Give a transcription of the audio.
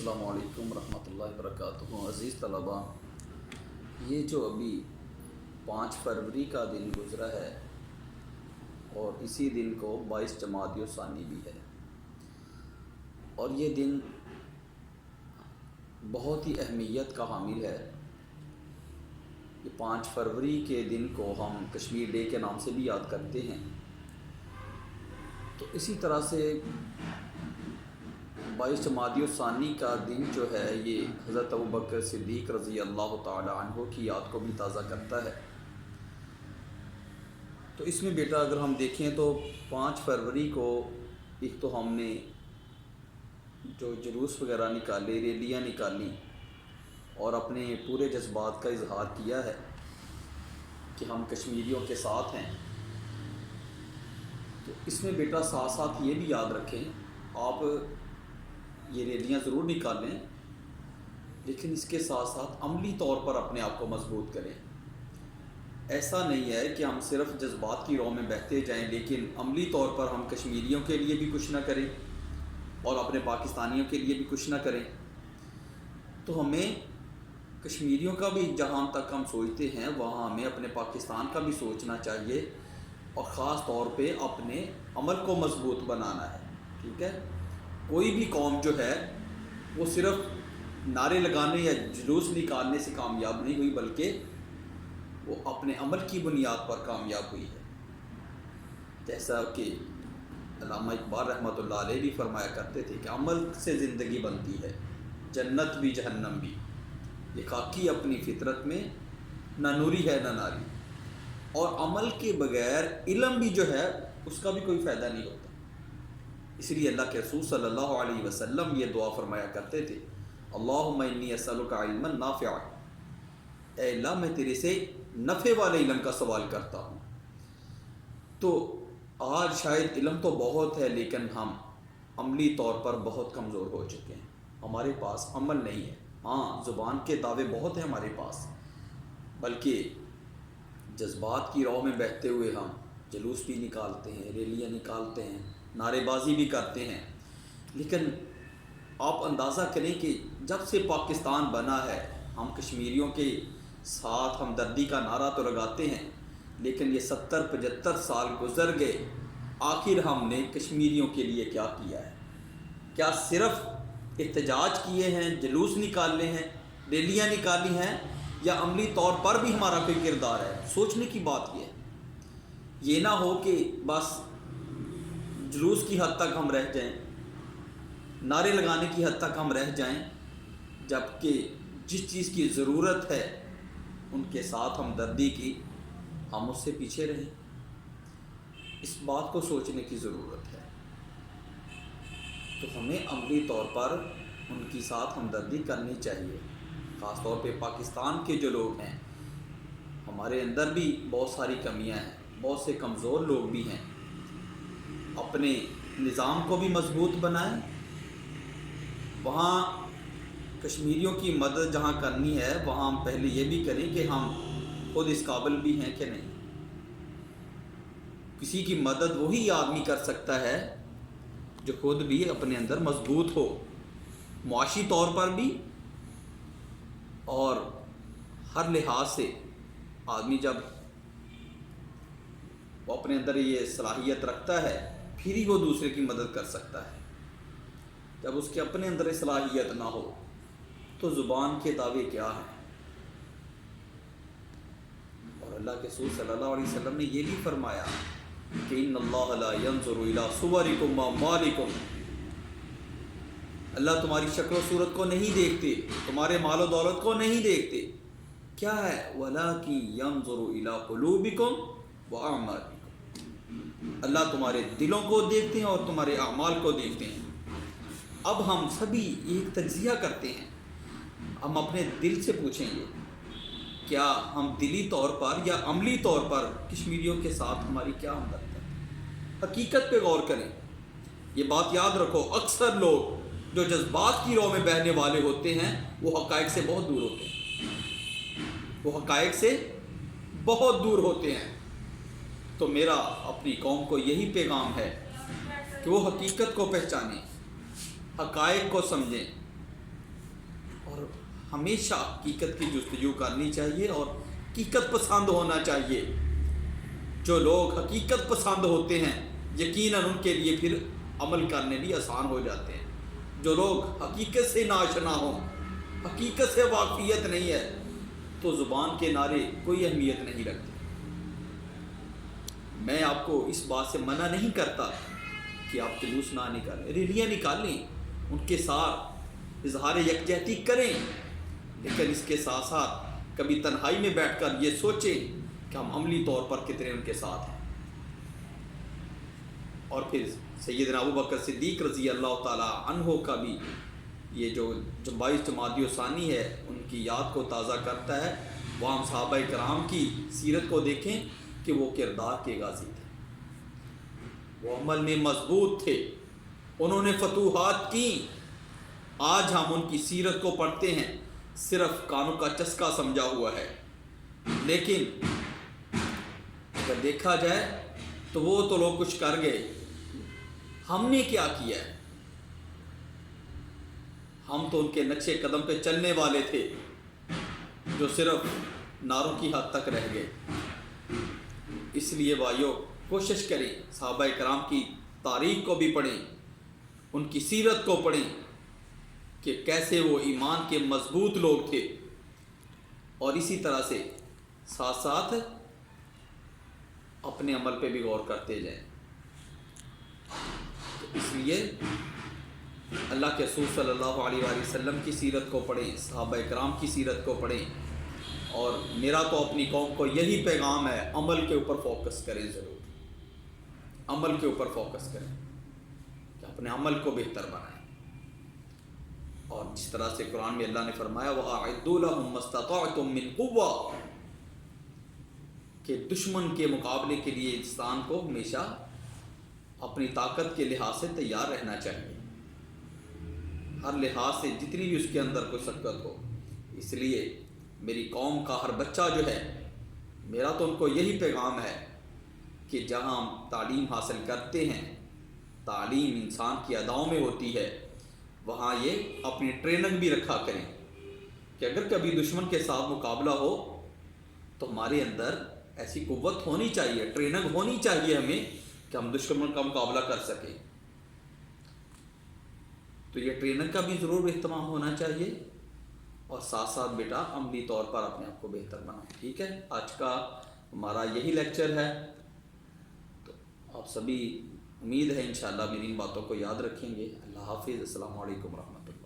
السلام علیکم ورحمۃ اللہ وبرکاتہ۔ عزیز طلباء، یہ جو ابھی 5 فروری کا دن گزرا ہے اور اسی دن کو 22 جمادی الثانی بھی ہے، اور یہ دن بہت ہی اہمیت کا حامل ہے۔ یہ 5 فروری کے دن کو ہم کشمیر ڈے کے نام سے بھی یاد کرتے ہیں۔ تو اسی طرح سے 22 جمادی الثانی کا دن جو ہے یہ حضرت ابوبکر صدیق رضی اللہ تعالی عنہ کی یاد کو بھی تازہ کرتا ہے۔ تو اس میں بیٹا اگر ہم دیکھیں تو 5 فروری کو ایک تو ہم نے جو جلوس وغیرہ نکالے، ریلیاں نکالی اور اپنے پورے جذبات کا اظہار کیا ہے کہ ہم کشمیریوں کے ساتھ ہیں۔ تو اس میں بیٹا ساتھ ساتھ یہ بھی یاد رکھیں، آپ یہ ریلیاں ضرور نکالیں، لیکن اس کے ساتھ ساتھ عملی طور پر اپنے آپ کو مضبوط کریں۔ ایسا نہیں ہے کہ ہم صرف جذبات کی راہ میں بہتے جائیں لیکن عملی طور پر ہم کشمیریوں کے لیے بھی کچھ نہ کریں اور اپنے پاکستانیوں کے لیے بھی کچھ نہ کریں۔ تو ہمیں کشمیریوں کا بھی جہاں تک ہم سوچتے ہیں وہاں ہمیں اپنے پاکستان کا بھی سوچنا چاہیے، اور خاص طور پہ اپنے عمل کو مضبوط بنانا ہے۔ ٹھیک ہے، کوئی بھی قوم جو ہے وہ صرف نعرے لگانے یا جلوس نکالنے سے کامیاب نہیں ہوئی، بلکہ وہ اپنے عمل کی بنیاد پر کامیاب ہوئی ہے۔ جیسا کہ علامہ اقبال رحمۃ اللہ علیہ بھی فرمایا کرتے تھے کہ عمل سے زندگی بنتی ہے، جنت بھی جہنم بھی، یہ خاکی اپنی فطرت میں، نہ نوری ہے نہ ناری۔ اور عمل کے بغیر علم بھی جو ہے اس کا بھی کوئی فائدہ نہیں ہوتا۔ اس لیے اللہ کے رسول صلی اللہ علیہ وسلم یہ دعا فرمایا کرتے تھے، اللہم انی اسألک علما نافعا، اے اللہ میں تیرے سے نفع والے علم کا سوال کرتا ہوں۔ تو آج شاید علم تو بہت ہے لیکن ہم عملی طور پر بہت کمزور ہو چکے ہیں، ہمارے پاس عمل نہیں ہے۔ ہاں، زبان کے دعوے بہت ہیں ہمارے پاس، بلکہ جذبات کی راہ میں بہتے ہوئے ہم جلوس بھی نکالتے ہیں، ریلیاں نکالتے ہیں، نعرے بازی بھی کرتے ہیں، لیکن آپ اندازہ کریں کہ جب سے پاکستان بنا ہے ہم کشمیریوں کے ساتھ ہمدردی کا نعرہ تو لگاتے ہیں، لیکن یہ 70-75 سال گزر گئے، آخر ہم نے کشمیریوں کے لیے کیا کیا ہے؟ کیا صرف احتجاج کیے ہیں، جلوس نکالے ہیں، ریلیاں نکالی ہیں، یا عملی طور پر بھی ہمارا کوئی کردار ہے؟ سوچنے کی بات یہ ہے۔ یہ نہ ہو کہ بس جلوس کی حد تک ہم رہ جائیں، نعرے لگانے کی حد تک ہم رہ جائیں، جبکہ جس چیز کی ضرورت ہے ان کے ساتھ ہمدردی کی، ہم اس سے پیچھے رہیں۔ اس بات کو سوچنے کی ضرورت ہے۔ تو ہمیں عملی طور پر ان کی ساتھ ہمدردی کرنی چاہیے، خاص طور پہ پاکستان کے جو لوگ ہیں، ہمارے اندر بھی بہت ساری کمیاں ہیں، بہت سے کمزور لوگ بھی ہیں۔ اپنے نظام کو بھی مضبوط بنائیں، وہاں کشمیریوں کی مدد جہاں کرنی ہے وہاں ہم پہلے یہ بھی کریں کہ ہم خود اس قابل بھی ہیں کہ نہیں۔ کسی کی مدد وہی آدمی کر سکتا ہے جو خود بھی اپنے اندر مضبوط ہو، معاشی طور پر بھی اور ہر لحاظ سے۔ آدمی جب وہ اپنے اندر یہ صلاحیت رکھتا ہے پھر ہی وہ دوسرے کی مدد کر سکتا ہے۔ جب اس کے اپنے اندر صلاحیت نہ ہو تو زبان کے دعوے کیا ہیں؟ اور اللہ کے رسول صلی اللہ علیہ وسلم نے یہ بھی فرمایا کہ ان اللہ لا ينظر الى صورکم واموالکم، اللہ تمہاری شکل و صورت کو نہیں دیکھتے، تمہارے مال و دولت کو نہیں دیکھتے، کیا ہے؟ وَلَٰكِن يَنظُرُ إِلَىٰ قُلُوبِكُمْ وَأَعْمَالِكُمْ، اللہ تمہارے دلوں کو دیکھتے ہیں اور تمہارے اعمال کو دیکھتے ہیں۔ اب ہم سبھی ایک تجزیہ کرتے ہیں، ہم اپنے دل سے پوچھیں گے کیا ہم دلی طور پر یا عملی طور پر کشمیریوں کے ساتھ ہماری کیا ہمدردی ہے؟ حقیقت پہ غور کریں۔ یہ بات یاد رکھو، اکثر لوگ جو جذبات کی راہ میں بہنے والے ہوتے ہیں وہ حقائق سے بہت دور ہوتے ہیں، وہ حقائق سے بہت دور ہوتے ہیں۔ تو میرا اپنی قوم کو یہی پیغام ہے کہ وہ حقیقت کو پہچانیں، حقائق کو سمجھیں، ہمیشہ حقیقت کی جستجو کرنی چاہیے اور حقیقت پسند ہونا چاہیے۔ جو لوگ حقیقت پسند ہوتے ہیں یقیناً ان کے لیے پھر عمل کرنے بھی آسان ہو جاتے ہیں۔ جو لوگ حقیقت سے ناشنا ہوں، حقیقت سے واقفیت نہیں ہے، تو زبان کے نعرے کوئی اہمیت نہیں رکھتے۔ میں آپ کو اس بات سے منع نہیں کرتا کہ آپ جلوس نہ نکالیں، ریلیاں نکالیں، ان کے ساتھ اظہار یکجہتی کریں، لیکن اس کے ساتھ ساتھ کبھی تنہائی میں بیٹھ کر یہ سوچیں کہ ہم عملی طور پر کتنے ان کے ساتھ ہیں۔ اور پھر سیدنا ابوبکر صدیق رضی اللہ تعالی عنہ کا بھی یہ جو 22 جمادی الثانی ہے ان کی یاد کو تازہ کرتا ہے۔ وہاں صحابہ کرام کی سیرت کو دیکھیں کہ وہ کردار کے غازی تھے، وہ عمل میں مضبوط تھے، انہوں نے فتوحات کی۔ آج ہم ان کی سیرت کو پڑھتے ہیں، صرف کانوں کا چسکا سمجھا ہوا ہے، لیکن اگر دیکھا جائے تو وہ تو لوگ کچھ کر گئے، ہم نے کیا کیا ہے؟ ہم تو ان کے نقشے قدم پہ چلنے والے تھے جو صرف نعروں کی حد تک رہ گئے۔ اس لیے بھائیو کوشش کریں، صحابہ کرام کی تاریخ کو بھی پڑھیں، ان کی سیرت کو پڑھیں کہ کیسے وہ ایمان کے مضبوط لوگ تھے، اور اسی طرح سے ساتھ ساتھ اپنے عمل پہ بھی غور کرتے جائیں۔ اس لیے اللہ کے رسول صلی اللہ علیہ وآلہ وسلم کی سیرت کو پڑھیں، صحابہ کرام کی سیرت کو پڑھیں، اور میرا تو اپنی قوم کو یہی پیغام ہے، عمل کے اوپر فوکس کریں، ضرور عمل کے اوپر فوکس کریں کہ اپنے عمل کو بہتر بنائیں۔ اور جس طرح سے قرآن میں اللہ نے فرمایا وَأَعِدُّوا لَهُم مَّا اسْتَطَعْتُم مِّن قُوَّةٍ، کہ دشمن کے مقابلے کے لیے انسان کو ہمیشہ اپنی طاقت کے لحاظ سے تیار رہنا چاہیے، ہر لحاظ سے جتنی بھی اس کے اندر کوئی سکت ہو۔ اس لیے میری قوم کا ہر بچہ جو ہے، میرا تو ان کو یہی پیغام ہے کہ جہاں ہم تعلیم حاصل کرتے ہیں، تعلیم انسان کی اداؤں میں ہوتی ہے، وہاں یہ اپنی ٹریننگ بھی رکھا کریں کہ اگر کبھی دشمن کے ساتھ مقابلہ ہو تو ہمارے اندر ایسی قوت ہونی چاہیے، ٹریننگ ہونی چاہیے ہمیں کہ ہم دشمن کا مقابلہ کر سکیں۔ تو یہ ٹریننگ کا بھی ضرور اہتمام ہونا چاہیے، اور ساتھ ساتھ بیٹا عملی طور پر اپنے آپ کو بہتر بنائیں۔ ٹھیک ہے، آج کا ہمارا یہی لیکچر ہے، تو آپ سبھی امید ہے انشاءاللہ میری ان باتوں کو یاد رکھیں گے۔ اللہ حافظ، السلام علیکم ورحمۃ اللہ۔